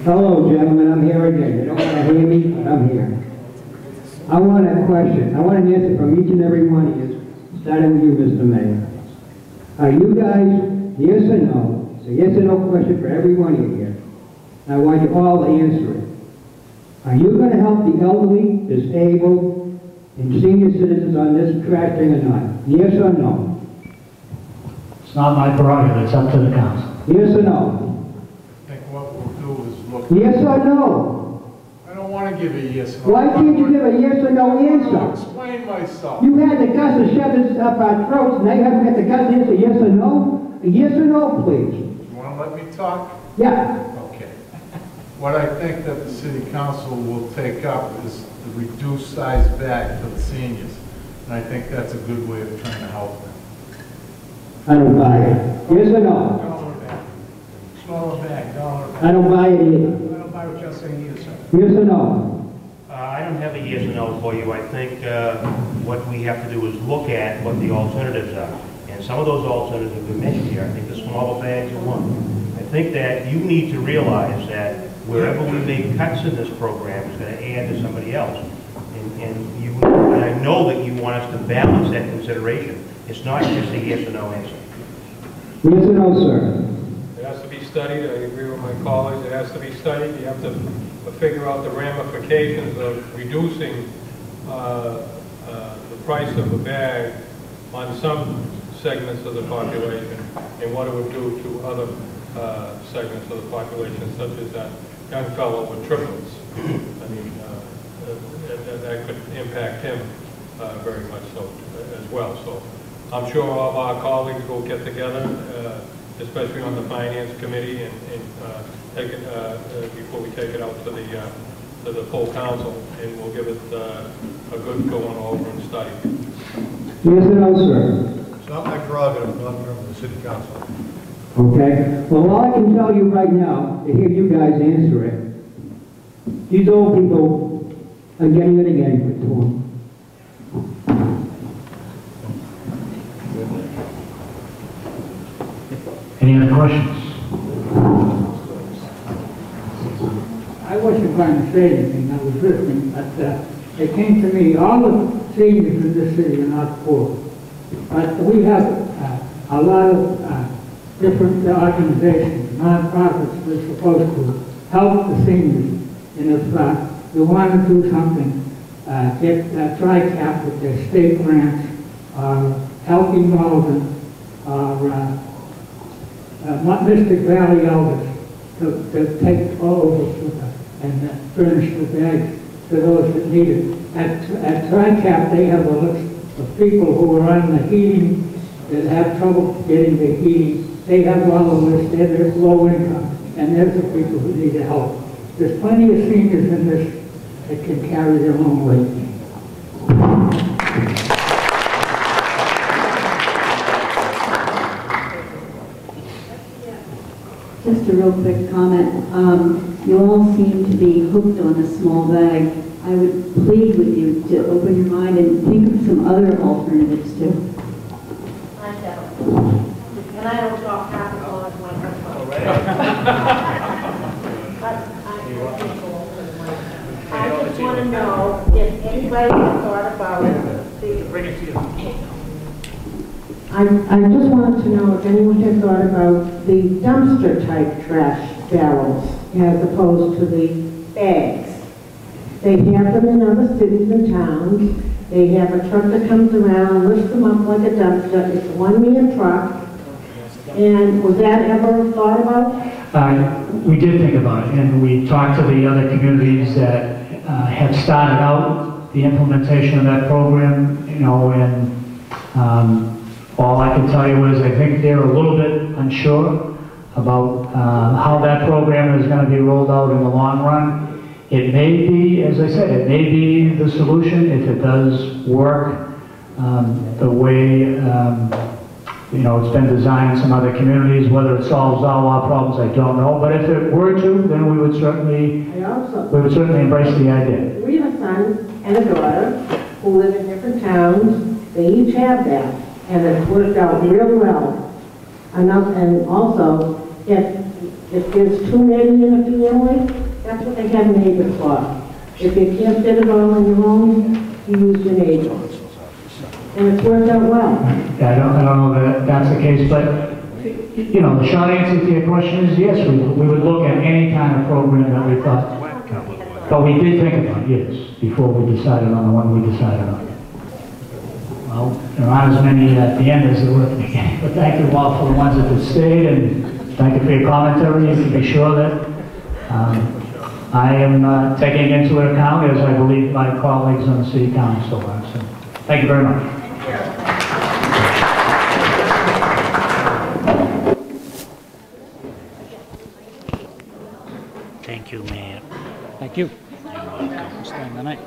Hello, gentlemen, I'm here again. You don't want to hear me, but I'm here. I want a question. I want an answer from each and every one of you, starting with you, Mr. Mayor. Are you guys, yes or no? It's a yes or no question for every one of you here. I want you all to answer it. Are you going to help the elderly, disabled, and senior citizens on this trash thing or not? Yes or no? It's not my prerogative, it's up to the council. Yes or no? I think what we'll do is look. Yes or no? I don't want to give a yes or no. Why can't you give a yes or no I'll answer? explain myself. You had the guts to shove this up our throats, now you haven't got the guts to answer yes or no? A yes or no, please. You want to let me talk? Yeah. Okay. What I think that the city council will take up is the reduced size bag for the seniors. And I think that's a good way of trying to help them. I don't buy it. Yes or no? $1 bag. Smaller bag, $1 bag. I don't buy it either. I don't buy what you're saying either, sir. Yes or no? I don't have a yes or no for you. I think what we have to do is look at what the alternatives are. And some of those alternatives have been mentioned here. I think the smaller bags are one. I think that you need to realize that wherever we make cuts in this program is going to add to somebody else. And I know that you want us to balance that consideration. It's not just a yes or no answer. Yes or no, sir? It has to be studied. I agree with my colleagues. It has to be studied. You have to figure out the ramifications of reducing the price of a bag on some segments of the population and what it would do to other segments of the population, such as that young fellow with triplets. I mean, that could impact him very much so as well. So I'm sure all of our colleagues will get together, especially on the finance committee, and take it before we take it out to the full council, and we'll give it a good going over and study. Yes or no, sir? It's not my prerogative, I'm not a member of the city council. Okay. Well, all I can tell you right now, to hear you guys answer it, these old people are getting it again for them. Any other questions? I wasn't going to say anything, I was listening, but it came to me, all the seniors in this city are not poor. But we have a lot of different organizations, non-profits that are supposed to help the seniors. And if you want to do something, get TRICAP with their state grants, helping Malden, or Mystic Valley Elders to take over and furnish the bags to those that need it. At TRICAP, they have a list of people who are on the heating, that have trouble getting the heating. They have all the list, they're low income, and there's the people who need help. There's plenty of seniors in this that can carry their own weight. Just a real quick comment. You all seem to be hooked on a small bag. I would plead with you to open your mind and think of some other alternatives too. I don't. And I don't talk half as long as my husband. But I just want to know if anybody has thought about I just wanted to know if anyone had thought about the dumpster type trash barrels as opposed to the bags. They have them in other cities and towns. They have a truck that comes around, lifts them up like a dumpster. It's a one-man truck. And was that ever thought about? We did think about it, and we talked to the other communities that have started out the implementation of that program, you know, and all I can tell you is I think they're a little bit unsure about how that program is going to be rolled out in the long run. It may be, as I said, it may be the solution if it does work the way you know, it's been designed in some other communities. Whether it solves all our problems, I don't know. But if it were to, then we would certainly embrace the idea. We have a son and a daughter who live in different towns. They each have that, and it's worked out real well. And also, if If there's too many in a family, that's what they have neighbors for. If you can't fit it all on your own, you use your neighbor. And it's worked out well. Yeah, I don't know that that's the case, but, you know, the short answer to your question is yes, we would look at any kind of program that we thought. But we did think about it, yes, before we decided on the one we decided on. Well, there aren't as many at the end as there were at the beginning, but thank you all for the ones that have stayed, and thank you for your commentary. You can be sure that I am taking into account, as I believe my colleagues on the city council are. So, thank you very much. Thank you, Mayor. Thank you. You're welcome. Staying the night.